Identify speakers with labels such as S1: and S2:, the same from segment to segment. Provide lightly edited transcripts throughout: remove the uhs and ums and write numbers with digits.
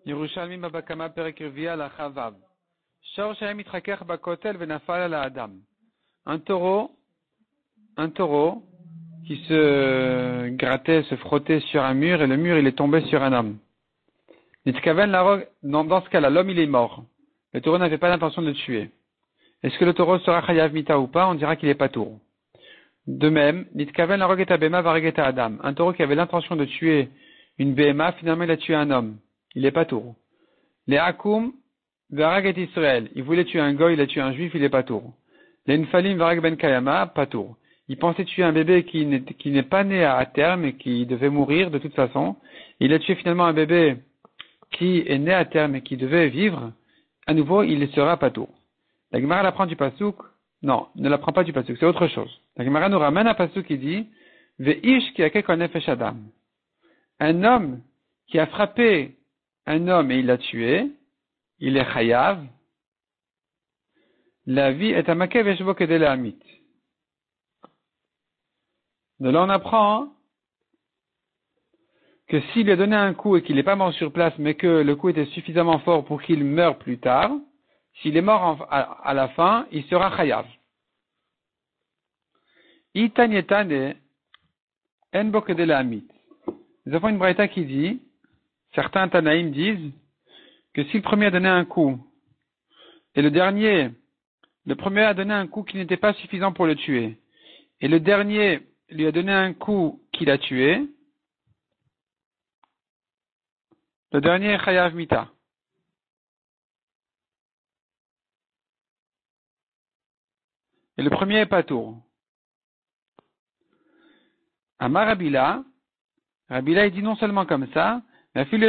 S1: Yerushalmi Babakama Perek Revia la Chavav. Shor Shem Itrakech Bakotel Venafal ala Adam. Un taureau qui se grattait, se frottait sur un mur et le mur il est tombé sur un homme. Dans ce cas-là, l'homme il est mort. Le taureau n'avait pas l'intention de le tuer. Est-ce que le taureau sera chayav mita ou pas? On dira qu'il est patour. De même, Nitkaven la rogeta bema varegeta Adam. Un taureau qui avait l'intention de tuer une bema, finalement il a tué un homme. Il est patour. Les akum varaget Israël. Il voulait tuer un goy, il a tué un juif, il est patour. Les nfalim varag ben kayama, patour. Il pensait tuer un bébé qui n'est pas né à terme et qui devait mourir de toute façon. Il a tué finalement un bébé qui est né à terme et qui devait vivre. À nouveau, il sera patour. La Gemara l'apprend du pasuk. Non, ne l'apprend pas du pasuk, c'est autre chose. La Gemara nous ramène un pasuk qui dit Ve'ish ki akek nefesh adam. Un homme qui a frappé un homme et il l'a tué, il est chayav. La vie est amakev yeshvo kedei le'amit. De là on apprend que s'il lui a donné un coup et qu'il n'est pas mort sur place, mais que le coup était suffisamment fort pour qu'il meure plus tard, s'il est mort à la fin, il sera chayav. Itanyetane en bokedele amit. Nous avons une braïta qui dit, certains Tanaïm disent, que si le premier a donné un coup, et le premier a donné un coup qui n'était pas suffisant pour le tuer, et le dernier lui a donné un coup qui l'a tué, le dernier est chayav mita. Et le premier est patour. Amar Rabila il dit non seulement comme ça, mais même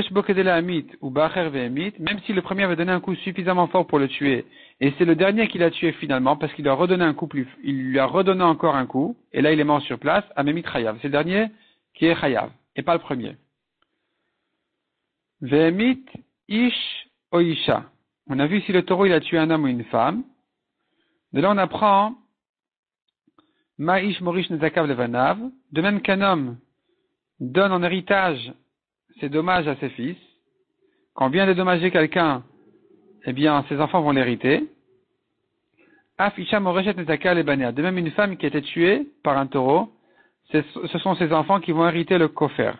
S1: si le premier avait donné un coup suffisamment fort pour le tuer, et c'est le dernier qui l'a tué finalement, parce qu'il lui a redonné un coup il lui a redonné encore un coup, et là il est mort sur place, Amemit chayav. C'est le dernier qui est chayav, et pas le premier. Vehemit ish oisha. On a vu si le taureau il a tué un homme ou une femme. De là on apprend Ma ish morish nezakav levanav. De même qu'un homme donne en héritage ses dommages à ses fils. Quand on vient dédommager quelqu'un, eh bien ses enfants vont l'hériter. Af isha moreshet nezakav lebanea. De même une femme qui a été tuée par un taureau, ce sont ses enfants qui vont hériter le kofer.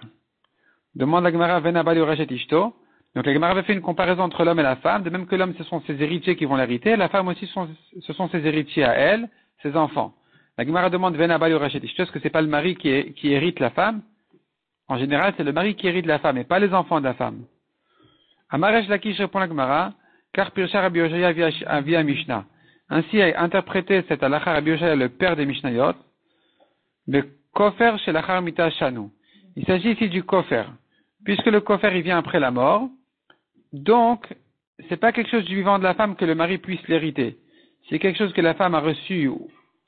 S1: Demande la Gemara venabal yoreshet ishto. Donc la Gemara avait fait une comparaison entre l'homme et la femme, de même que l'homme ce sont ses héritiers qui vont l'hériter, la femme aussi ce sont ses héritiers à elle, ses enfants. La Gemara demande Venabal Yorachet Ishto, est-ce que c'est pas le mari qui hérite la femme? En général, c'est le mari qui hérite la femme et pas les enfants de la femme. Amaresh Lakish répond la Gemara, car Pirsha Rabbi Yoshaya via Mishnah. Ainsi a interprété cet halakha Rabbi Yoshaya, le père des Mishnayot, le kofer chez l'achar mita shanu. Il s'agit ici du kofer. Puisque le kofer il vient après la mort, donc c'est pas quelque chose du vivant de la femme que le mari puisse l'hériter. C'est quelque chose que la femme a reçu,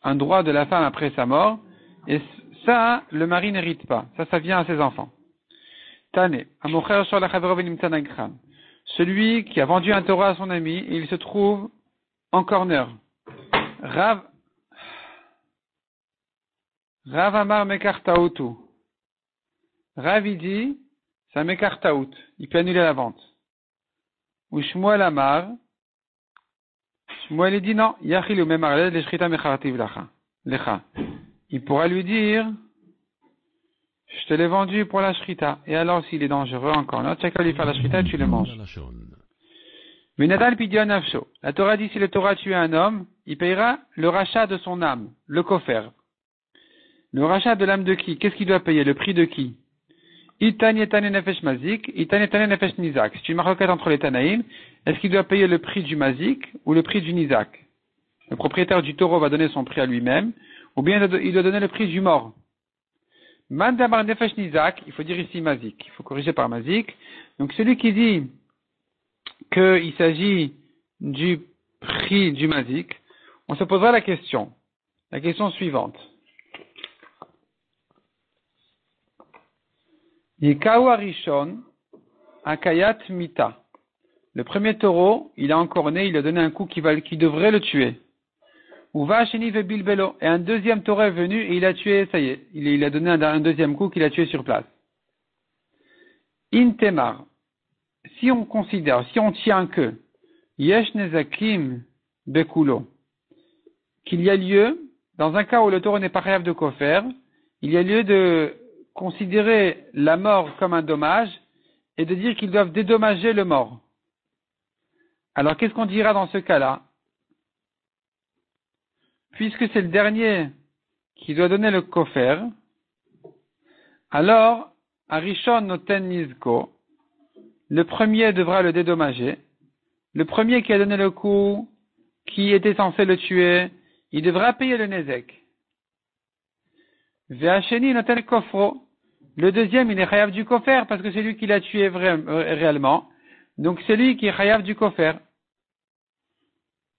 S1: un droit de la femme après sa mort, et ça, le mari n'hérite pas. Ça vient à ses enfants. Tane, amocher sur la chavero venimtanagran. Celui qui a vendu un taureau à son ami, il se trouve en corner. Rav Amar mekartaoutu. Rav il dit, ça mekartaout. Il peut annuler la vente. Ou Shmuel Amar, Shmuel dit non, Yachilu memarled leshrita mechartiv lecha. Il pourra lui dire, je te l'ai vendu pour la shrita. Et alors s'il est dangereux encore, non, tu vas lui faire la shrita et tu le manges. Minadal pidion nafsho. La Torah dit si le Torah tue un homme, il payera le rachat de son âme, le kofer. Le rachat de l'âme de qui? Qu'est-ce qu'il doit payer? Le prix de qui? Itanyetane nefesh mazik, itanyetane nefesh nizak. C'est une maroquette entre les Tanaïm. Est-ce qu'il doit payer le prix du mazik ou le prix du nizak? Le propriétaire du taureau va donner son prix à lui-même, ou bien il doit donner le prix du mort. Mandamar nefesh nizak, il faut dire ici mazik. Il faut corriger par mazik. Donc celui qui dit qu'il s'agit du prix du mazik, on se posera la question suivante. Yikau Arishon, Akayat Mita. Le premier taureau, il a encore né, il a donné un coup qui devrait le tuer. Uva Sheni Vebilbelo. Et un deuxième taureau est venu et il a tué, ça y est, il a donné un deuxième coup qu'il a tué sur place. Intemar. si on considère, si on tient que Yesh Nezakim Bekulo, qu'il y a lieu, dans un cas où le taureau n'est pas chayav de kofer, il y a lieu de considérer la mort comme un dommage et de dire qu'ils doivent dédommager le mort. Alors qu'est-ce qu'on dira dans ce cas-là? Puisque c'est le dernier qui doit donner le kofer, alors, Arishon Noten Nizko, le premier devra le dédommager. Le premier qui a donné le coup, qui était censé le tuer, il devra payer le nezek. Ve'asheni Noten Kofro, le deuxième, il est chayav du kofer parce que c'est lui qui l'a tué réellement. Donc c'est lui qui est chayav du kofer.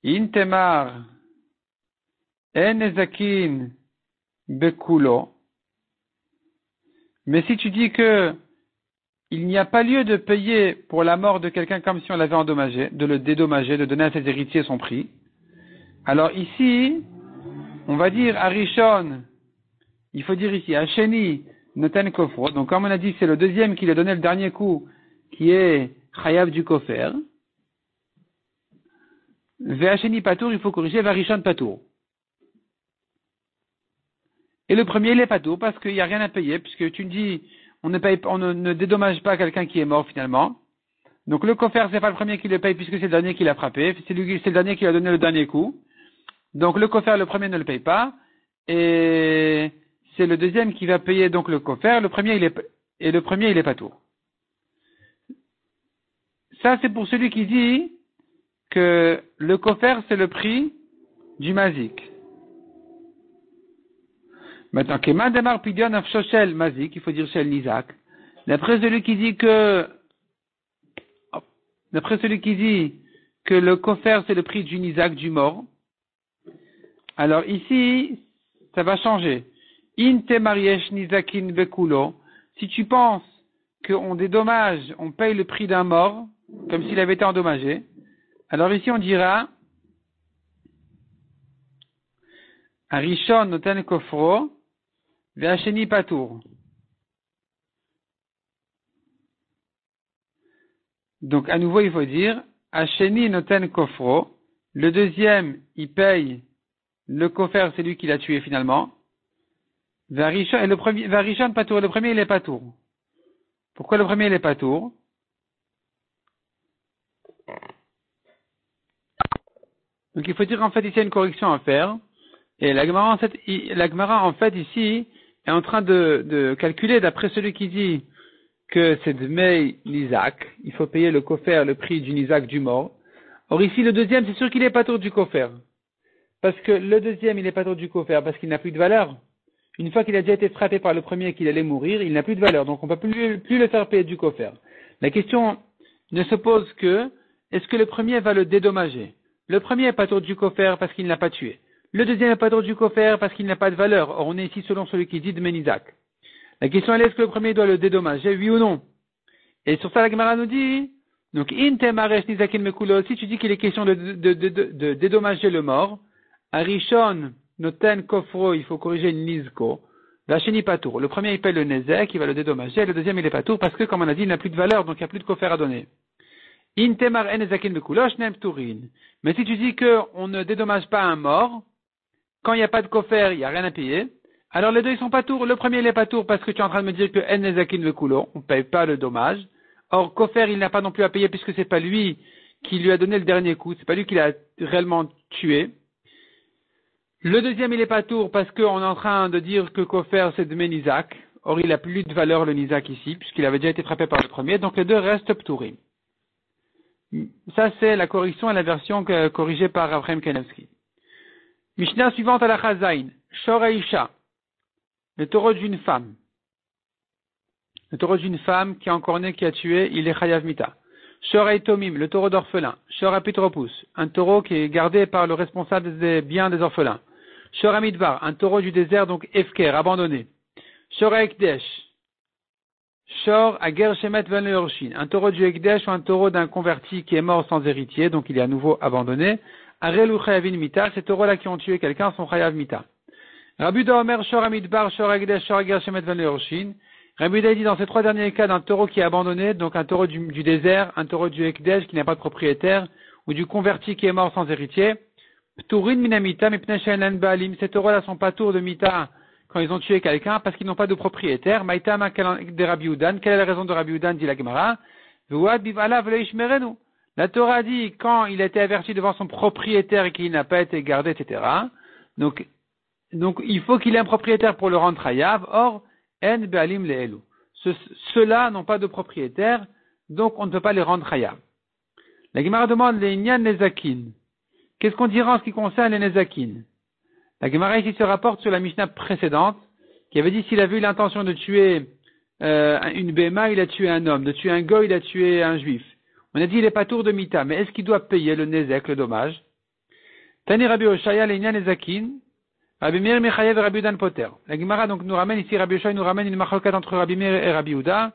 S1: Intemar en nezakin bekulo. Mais si tu dis que il n'y a pas lieu de payer pour la mort de quelqu'un comme si on l'avait endommagé, de le dédommager, de donner à ses héritiers son prix, alors ici, on va dire Arishon, il faut dire ici, Hacheni Noten Kofro, donc comme on a dit, c'est le deuxième qui lui a donné le dernier coup, qui est Chayav du Kofer. Ve'Hacheni Patour, il faut corriger Varishon Patour. Et le premier, il est Patour, parce qu'il n'y a rien à payer, puisque tu me dis, on ne dédommage pas quelqu'un qui est mort finalement. Donc le Kofer, c'est pas le premier qui le paye, puisque c'est le dernier qui l'a frappé, c'est le dernier qui lui a donné le dernier coup. Donc le Kofer, le premier ne le paye pas, et c'est le deuxième qui va payer donc le Kofer, le premier il est Patour. Ça c'est pour celui qui dit que le Kofer c'est le prix du mazik. Maintenant, Keman Demar Pidion Afshoshel Mazik, il faut dire Shel Nizak. D'après celui qui dit que le Kofer c'est le prix du Nizak, du mort, alors ici, ça va changer. In te mariesh nizakin bekulo. Si tu penses qu'on dédommage, on paye le prix d'un mort, comme s'il avait été endommagé, alors ici on dira Arishon noten kofro, ve'asheni patour. Donc à nouveau il faut dire Hacheni noten kofro. Le deuxième, il paye le kofer, c'est lui qui l'a tué finalement. Varishon, et le premier, Varishon patour, le premier il est patour. Pourquoi le premier il est patour? Donc il faut dire en fait ici il y a une correction à faire. Et la Gemara en fait ici est en train de calculer d'après celui qui dit que c'est de Mei Nizak, il faut payer le kofer, le prix du Nizak du mort. Or ici le deuxième c'est sûr qu'il est patour du kofer. Parce que le deuxième il est patour du kofer parce qu'il n'a plus de valeur. Une fois qu'il a déjà été frappé par le premier et qu'il allait mourir, il n'a plus de valeur. Donc on ne peut plus le faire payer du kofer. La question ne se pose que, est-ce que le premier va le dédommager? Le premier est patour du kofer parce qu'il ne l'a pas tué. Le deuxième est patour du kofer parce qu'il n'a pas de valeur. Or on est ici selon celui qui dit de Menizak. La question est-ce que le premier doit le dédommager, oui ou non? Et sur ça la Gemara nous dit, donc in te maresh nizakin mekulo, si tu dis qu'il est question de dédommager le mort, Arishon noten kofro, il faut corriger nizko, vacheni patour. Le premier il paye le nezek, il va le dédommager, le deuxième il est patour parce que comme on a dit il n'a plus de valeur, donc il n'y a plus de kofer à donner. In te mar en nezakin mekulo, shnem turin. Mais si tu dis qu'on ne dédommage pas un mort, quand il n'y a pas de kofer, il n'y a rien à payer, alors les deux ils sont patour. Le premier il est patour parce que tu es en train de me dire que en nezakin mekulo, on ne paye pas le dommage. Or kofer il n'a pas non plus à payer puisque c'est pas lui qui lui a donné le dernier coup, c'est pas lui qui l'a réellement tué. Le deuxième, il est pas tour parce qu'on est en train de dire que kofer c'est de Nizak. Or, il a plus de valeur le Nizak ici, puisqu'il avait déjà été frappé par le premier. Donc, les deux restent ptourim. Ça, c'est la correction et la version corrigée par Avraham Kanevski. Mishnah suivante à la Chazain. Shoraisha. Le taureau d'une femme. Le taureau d'une femme qui est encore né, qui a tué, il est chayav mita. Shorai tomim, le taureau d'orphelin. Shora pitropus, un taureau qui est gardé par le responsable des biens des orphelins. Shora midvar, un taureau du désert, donc efker, abandonné. Shora ekdesh. Shor ager shemet ven leorshin, un taureau du ekdesh ou un taureau d'un converti qui est mort sans héritier, donc il est à nouveau abandonné. Arelu chayavin mita, ces taureaux-là qui ont tué quelqu'un sont chayav mita. Rabbi Omer, Shora midbar, Shora ekdesh, Shor ager shemet ven leorshin. Rabbi Yehuda dit dans ces 3 derniers cas d'un taureau qui est abandonné, donc un taureau du désert, un taureau du Ekdesh qui n'a pas de propriétaire, ou du converti qui est mort sans héritier, Pturin minamita mipnei she'en len baalim. Ces taureaux-là sont pas tours de mita quand ils ont tué quelqu'un parce qu'ils n'ont pas de propriétaire. Maïtama de Rabbi Yehuda. Quelle est la raison de Rabbi Yehuda, dit la Gemara? V'uad bivala v'lo yishmerenu. La Torah dit quand il a été averti devant son propriétaire et qu'il n'a pas été gardé, etc. Donc il faut qu'il ait un propriétaire pour le rendre chayav. Or, en baalim le'elu. Ceux-là n'ont pas de propriétaire, donc on ne peut pas les rendre chayav. La Gemara demande les inyan nezakin. Qu'est-ce qu'on dira en ce qui concerne les nezakin? La Gemara ici se rapporte sur la Mishnah précédente, qui avait dit s'il avait eu l'intention de tuer une béma, il a tué un homme, de tuer un goy, il a tué un juif. On a dit il est pas tour de mita, mais est-ce qu'il doit payer le nezek, le dommage? Tani Rabbi Oshaya les inyan nezakin. Rabbi Meir Mechayev et Rabbi Udan Poter. La Gemara donc nous ramène ici, Rabbi Oshaya nous ramène une machlokat entre Rabbi Meir et Rabbi Uda.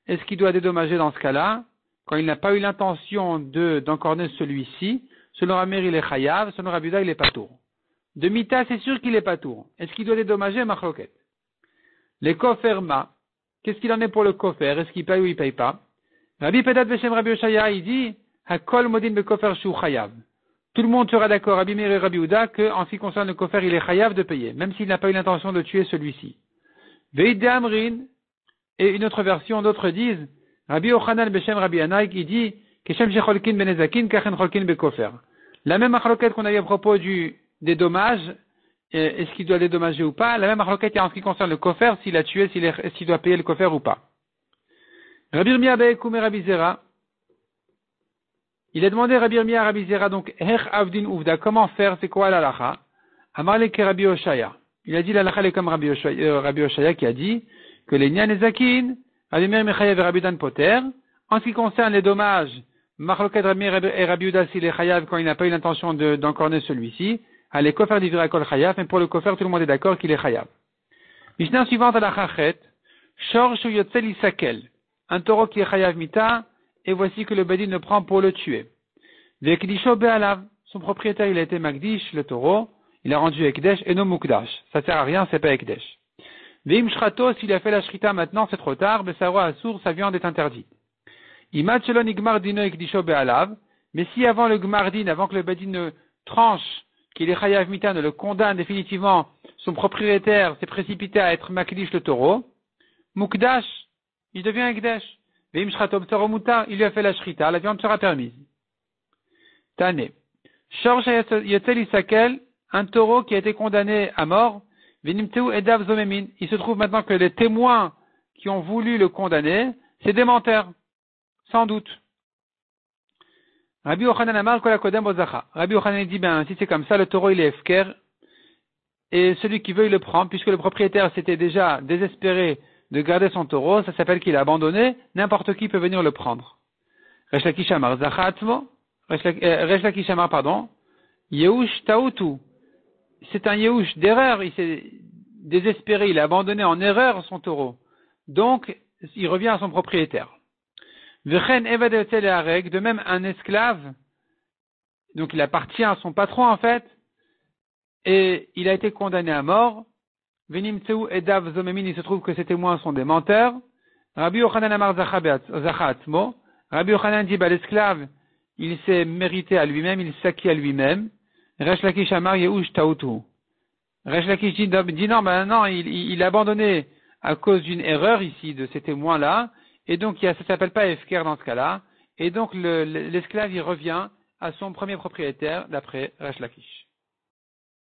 S1: Est-ce qu'il doit dédommager dans ce cas-là, quand il n'a pas eu l'intention d'encorner celui-ci? Selon Rabbi Meir, il est chayav, selon Rabbi Uda, il est patour. De mita, c'est sûr qu'il est patour. Est-ce qu'il doit dédommager machloket? Les koferma, qu'est-ce qu'il en est pour le kofer? Est-ce qu'il paye ou il paye pas? Rabbi Pedat Beshem Rabbi Oshaya, il dit, hakol modin be kofer shu chayav. Tout le monde sera d'accord, Rabbi Meir et Rabbi Uda, que, en ce qui concerne le kofer, il est chayav de payer, même s'il n'a pas eu l'intention de tuer celui-ci. Veid Amrin, et une autre version, d'autres disent, Rabbi Ochanan Beshem Rabbi Anaïk, il dit, Keshem shecholkin benezakin, kachen cholkin be kofer. La même achloket qu'on a eu à propos des dommages, est-ce qu'il doit dédommager ou pas? La même achloket en ce qui concerne le kofer, s'il a tué, s'il doit payer le kofer ou pas. Rabbi Yirmiyah Be'ekum et Rabbi Zera, il a demandé Rabbi Yirmiyah à Rabbi Zera, donc, Hech Avdin Uvda, comment faire, c'est quoi l'alacha? Amarle ke Rabbi Oshaya. Il a dit l'alacha est comme Rabbi Oshaya qui a dit que les Nyan et Zakin, Rabbi Meir Mechayev et Rabbi Dan Poter, en ce qui concerne les dommages, Machloket Rabbi Meir et Rabbi Uda s'il est chayav quand il n'a pas eu l'intention d'encorner celui-ci, allez, kofer divira kol chayav, mais pour le kofer, tout le monde est d'accord qu'il est chayav. Mishnah suivante à la chachet, Shor shu yotzel isakel, un taureau qui est chayav mita, et voici que le badin le prend pour le tuer. Vekdisho be'alav, son propriétaire il a été magdish, le taureau, il a rendu ekdesh et non mukdash. Ça sert à rien, c'est pas ekdesh. Veim shrato, s'il a fait la shrita maintenant, c'est trop tard, besaro asur, sa viande est interdite. Imad shelon igmar dino ekdisho be'alav, mais si avant le gmardin, avant que le badin ne tranche, qu'il est chayav mita, ne le condamne définitivement, son propriétaire s'est précipité à être makdish le taureau, mukdash, il devient ekdesh. Veim shrato b'taro mutar, il lui a fait la shrita, la viande sera permise. Tane. Shor yotzel isakel, un taureau qui a été condamné à mort, venimteu edav zomemin. Il se trouve maintenant que les témoins qui ont voulu le condamner, c'est des menteurs. Sans doute. Rabbi Yochanan Amar Kol HaKodem Bozacha. Rabbi Yochanan dit, si c'est comme ça, le taureau il est efker, et celui qui veut il le prend, puisque le propriétaire s'était déjà désespéré de garder son taureau, ça s'appelle qu'il a abandonné, n'importe qui peut venir le prendre. Resh Lakish Amar Zacha Atzmo, Resh Lakish Amar, pardon, Yehush Taoutu. C'est un Yehush d'erreur, il s'est désespéré, il a abandonné en erreur son taureau. Donc, il revient à son propriétaire. De même, un esclave, donc il appartient à son patron en fait, et il a été condamné à mort. Venimtseu edav zomemin, il se trouve que ces témoins sont des menteurs. Rabbi Yochanan Amar Zachatzmo. Rabbi Yochanan dit, l'esclave, il s'est mérité à lui-même, il s'acquit à lui-même. Resh Lakish Amar Yehush Taoutu. Resh Lakish dit non, il a abandonné à cause d'une erreur ici de ces témoins-là. Et donc, ça s'appelle pas efker dans ce cas-là. Et donc, l'esclave, il revient à son premier propriétaire, d'après Resh Lakish.